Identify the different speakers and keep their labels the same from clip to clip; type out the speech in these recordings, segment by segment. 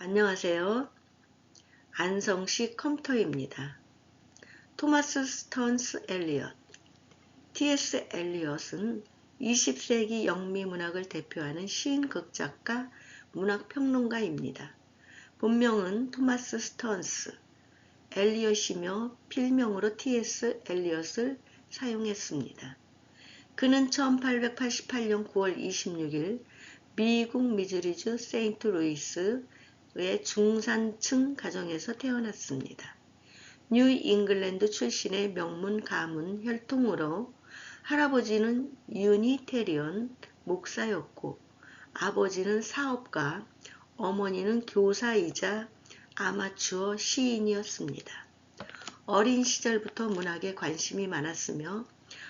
Speaker 1: 안녕하세요. 안성시 컴퓨터입니다. 토마스 스턴스 엘리엇 T.S. 엘리엇은 20세기 영미문학을 대표하는 시인, 극작가, 문학평론가입니다. 본명은 토마스 스턴스 엘리엇이며 필명으로 T.S. 엘리엇을 사용했습니다. 그는 1888년 9월 26일 미국 미주리주 세인트루이스의 중산층 가정에서 태어났습니다. 뉴 잉글랜드 출신의 명문 가문 혈통으로 할아버지는 유니테리언 목사였고 아버지는 사업가, 어머니는 교사이자 아마추어 시인이었습니다. 어린 시절부터 문학에 관심이 많았으며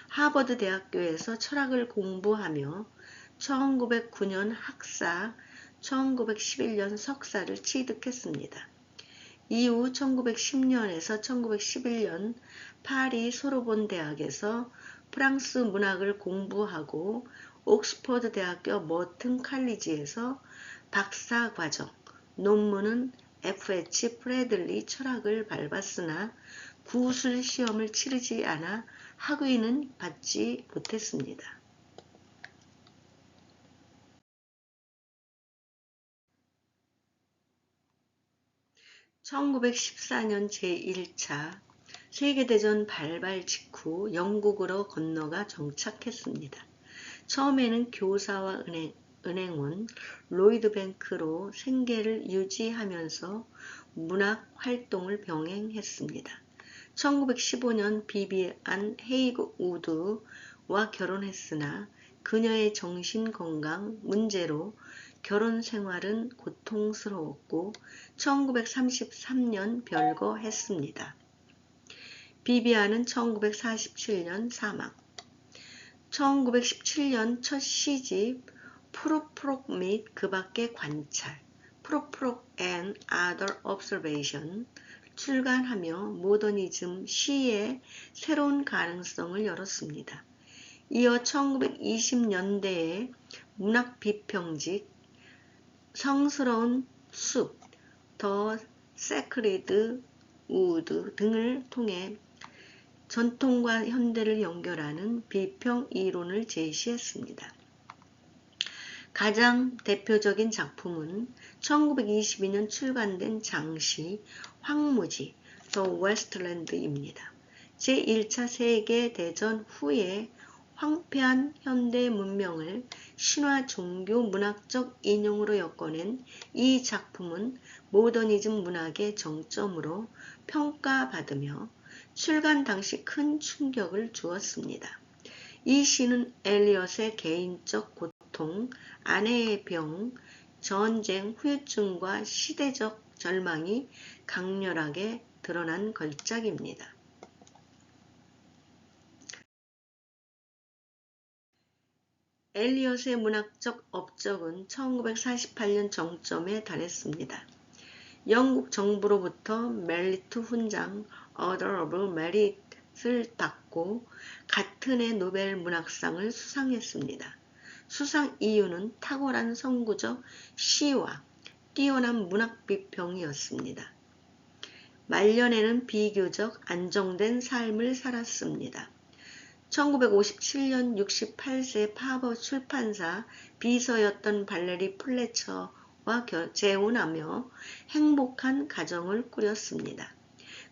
Speaker 1: 하버드 대학교에서 철학을 공부하며 1909년 학사, 1911년 석사를 취득했습니다. 이후 1910년에서 1911년 파리 소르본 대학에서 프랑스 문학을 공부하고 옥스퍼드 대학교 머튼 칼리지에서 박사과정, 논문은 F.H. 프레들리 철학을 밟았으나 구술 시험을 치르지 않아 학위는 받지 못했습니다. 1914년 제1차 세계대전 발발 직후 영국으로 건너가 정착했습니다. 처음에는 교사와 은행원, 로이드뱅크로 생계를 유지하면서 문학 활동을 병행했습니다. 1915년 비비안 헤이그 우드와 결혼했으나 그녀의 정신건강 문제로 결혼 생활은 고통스러웠고 1933년 별거했습니다. 비비안은 1947년 사망. 1917년 첫 시집 프로프록 및 그 밖의 관찰, 프로프록 and Other Observation 출간하며 모더니즘 시의 새로운 가능성을 열었습니다. 이어 1920년대에 문학 비평집 성스러운 숲, 더 세크리드 우드 등을 통해 전통과 현대를 연결하는 비평 이론을 제시했습니다. 가장 대표적인 작품은 1922년 출간된 장시 황무지 The Westland입니다. 제1차 세계대전 후에 황폐한 현대 문명을 신화 종교 문학적 인용으로 엮어낸 이 작품은 모더니즘 문학의 정점으로 평가받으며 출간 당시 큰 충격을 주었습니다. 이 시는 엘리엇의 개인적 고통, 아내의 병, 전쟁, 후유증과 시대적 절망이 강렬하게 드러난 걸작입니다. 엘리엇의 문학적 업적은 1948년 정점에 달했습니다. 영국 정부로부터 메리트 훈장 Order of Merit을 받고 같은 해 노벨 문학상을 수상했습니다. 수상 이유는 탁월한 선구적 시와 뛰어난 문학 비평이었습니다. 말년에는 비교적 안정된 삶을 살았습니다. 1957년 68세 파버 출판사 비서였던 발레리 플래처와 재혼하며 행복한 가정을 꾸렸습니다.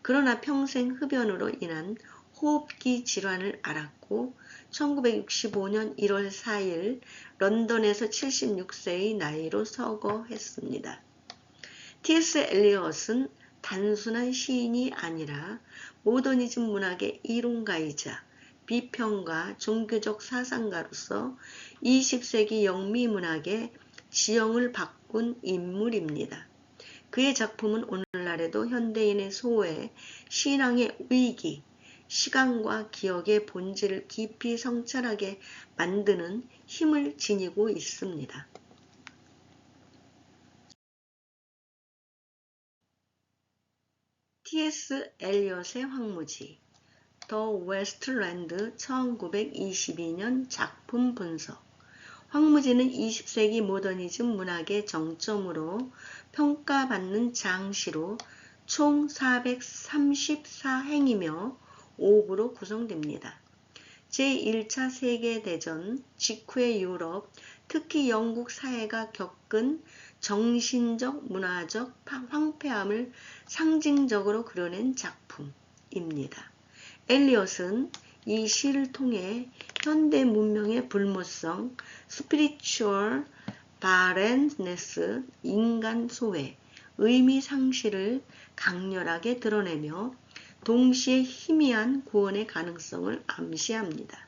Speaker 1: 그러나 평생 흡연으로 인한 호흡기 질환을 앓았고 1965년 1월 4일 런던에서 76세의 나이로 서거했습니다. T.S. 엘리엇은 단순한 시인이 아니라 모더니즘 문학의 이론가이자 비평가, 종교적 사상가로서 20세기 영미문학의 지형을 바꾼 인물입니다. 그의 작품은 오늘날에도 현대인의 소외, 신앙의 위기, 시간과 기억의 본질을 깊이 성찰하게 만드는 힘을 지니고 있습니다. T.S. 엘리엇의 황무지 더 웨스트랜드 1922년 작품 분석 황무지는 20세기 모더니즘 문학의 정점으로 평가받는 장시로 총 434행이며 5부로 구성됩니다. 제1차 세계대전 직후의 유럽, 특히 영국 사회가 겪은 정신적, 문화적 황폐함을 상징적으로 그려낸 작품입니다. 엘리엇은 이 시를 통해 현대 문명의 불모성, 스피리추얼 바렌네스, 인간 소외, 의미 상실을 강렬하게 드러내며 동시에 희미한 구원의 가능성을 암시합니다.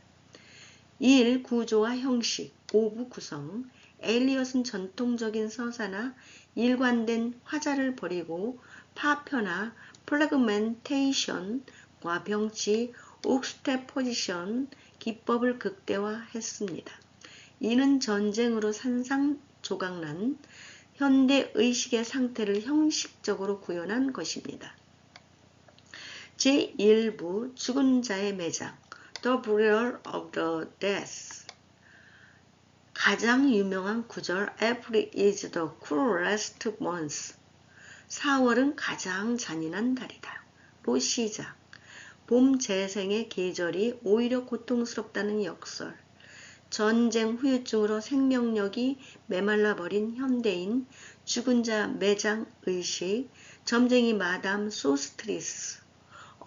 Speaker 1: 1. 구조와 형식, 5부 구성. 엘리엇은 전통적인 서사나 일관된 화자를 버리고 파편화, 프래그멘테이션과 병치, 옥스테포지션 기법을 극대화했습니다. 이는 전쟁으로 산산조각난 현대 의식의 상태를 형식적으로 구현한 것입니다. 제1부 죽은 자의 매장 The Burial of the Dead. 가장 유명한 구절 April is the cruelest month. 4월은 가장 잔인한 달이다. 로 시작. 봄 재생의 계절이 오히려 고통스럽다는 역설. 전쟁 후유증으로 생명력이 메말라버린 현대인, 죽은 자 매장 의식, 점쟁이 마담 소스트리스,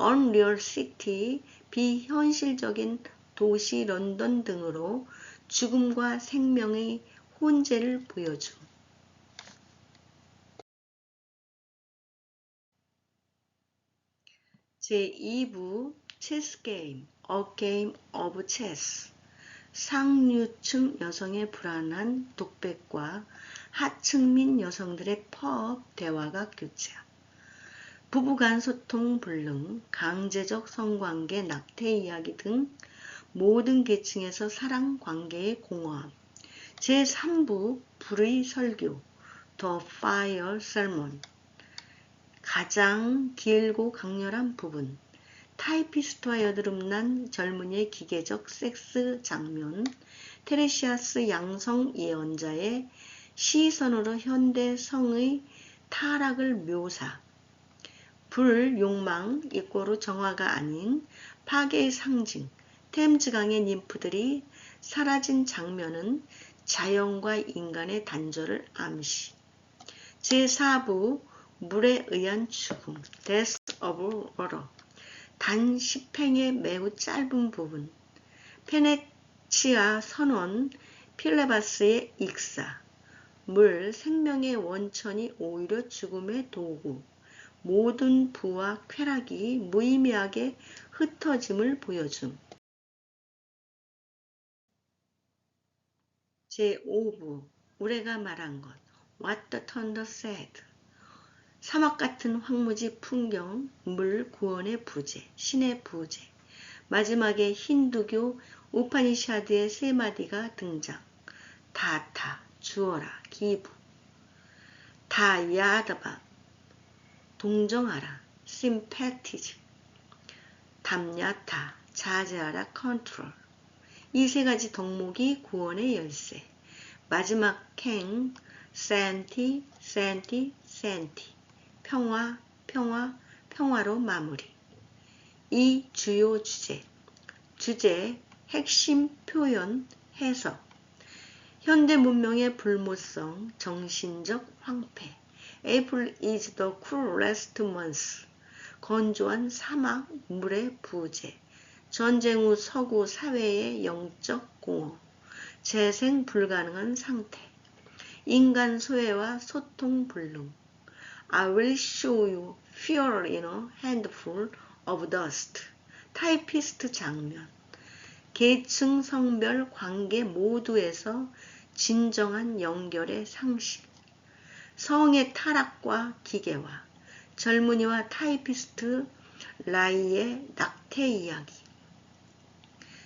Speaker 1: Unreal City, 비현실적인 도시 런던 등으로 죽음과 생명의 혼재를 보여줌. 제2부 체스 게임, A Game of Chess. 상류층 여성의 불안한 독백과 하층민 여성들의 펍 대화가 교차. 부부간 소통 불능, 강제적 성관계 낙태 이야기 등 모든 계층에서 사랑 관계의 공허함. 제3부 불의 설교 The Fire Sermon. 가장 길고 강렬한 부분. 타이피스트와 여드름난 젊은이의 기계적 섹스 장면. 테레시아스 양성 예언자의 시선으로 현대 성의 타락을 묘사. 불, 욕망, 이꼬르 정화가 아닌 파괴의 상징. 템즈강의 님프들이 사라진 장면은 자연과 인간의 단절을 암시. 제4부 물에 의한 죽음 Death of Water. 단 10행의 매우 짧은 부분. 페네치아 선원 필레바스의 익사. 물, 생명의 원천이 오히려 죽음의 도구. 모든 부와 쾌락이 무의미하게 흩어짐을 보여줌. 제5부 우레가 말한 것 What the Thunder Said. 사막 같은 황무지 풍경, 물, 구원의 부재, 신의 부재. 마지막에 힌두교 우파니샤드의 세 마디가 등장. 다타, 주어라, 기부. 다야다바, 동정하라, 심패티즈. 담야타, 자제하라, 컨트롤. 이 세 가지 덕목이 구원의 열쇠. 마지막 행, 센티, 센티, 센티. 평화, 평화, 평화로 마무리. 이 주요 주제, 핵심 표현, 해석. 현대 문명의 불모성, 정신적 황폐. April is the cruelest month. 건조한 사막, 물의 부재. 전쟁 후 서구 사회의 영적 공허. 재생 불가능한 상태. 인간 소외와 소통 불능. I will show you fear in a handful of dust. 타이피스트 장면. 계층, 성별, 관계 모두에서 진정한 연결의 상실. 성의 타락과 기계화. 젊은이와 타이피스트 라이의 낙태 이야기.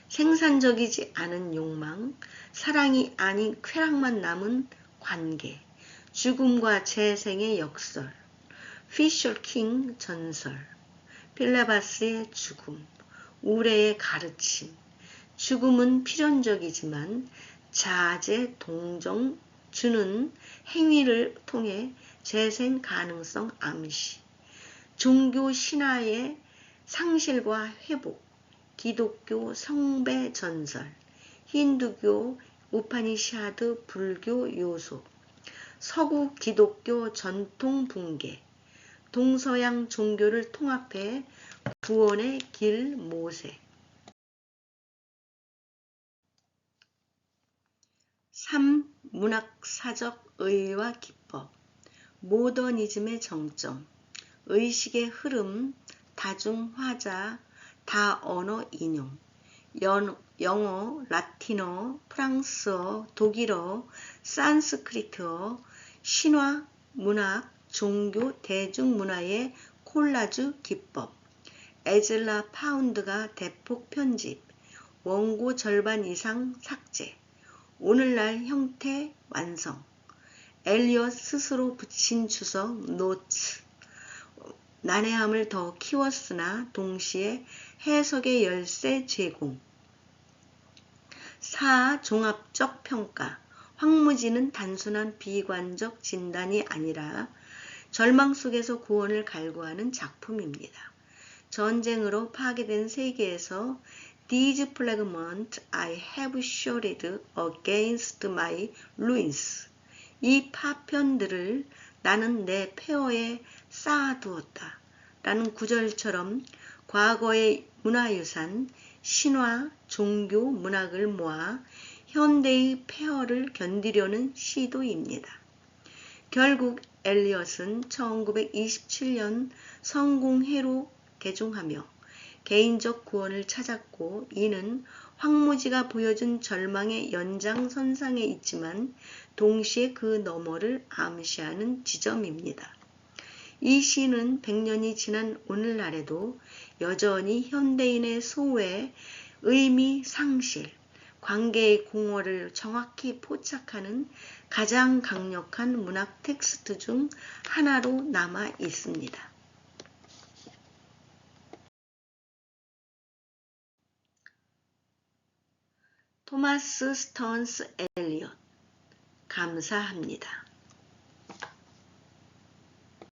Speaker 1: 생산적이지 않은 욕망, 사랑이 아닌 쾌락만 남은 관계. 죽음과 재생의 역설. 피셔 킹 전설. 필라바스의 죽음. 우레의 가르침. 죽음은 필연적이지만 자제, 동정, 주는 행위를 통해 재생 가능성 암시, 종교 신화의 상실과 회복, 기독교 성배 전설, 힌두교 우파니샤드 불교 요소, 서구 기독교 전통 붕괴, 동서양 종교를 통합해 구원의 길 모색. 3. 문학사적 의의와 기법. 모더니즘의 정점. 의식의 흐름, 다중화자, 다언어 인용. 영어, 라틴어, 프랑스어, 독일어, 산스크리트어, 신화, 문학, 종교, 대중문화의 콜라주 기법. 에즐라 파운드가 대폭 편집, 원고 절반 이상 삭제. 오늘날 형태 완성. 엘리엇 스스로 붙인 주석 노츠. 난해함을 더 키웠으나 동시에 해석의 열쇠 제공. 4. 종합적 평가. 황무지는 단순한 비관적 진단이 아니라 절망 속에서 구원을 갈구하는 작품입니다. 전쟁으로 파괴된 세계에서 These fragments I have shored against my ruins. 이 파편들을 나는 내 폐허에 쌓아두었다. 라는 구절처럼 과거의 문화유산, 신화, 종교, 문학을 모아 현대의 폐허를 견디려는 시도입니다. 결국 엘리엇은 1927년 성공회로 개종하며 개인적 구원을 찾았고, 이는 황무지가 보여준 절망의 연장선상에 있지만 동시에 그 너머를 암시하는 지점입니다. 이 시는 100년이 지난 오늘날에도 여전히 현대인의 소외, 의미 상실, 관계의 공허를 정확히 포착하는 가장 강력한 문학 텍스트 중 하나로 남아 있습니다. 토마스 스턴스 엘리엇. 감사합니다.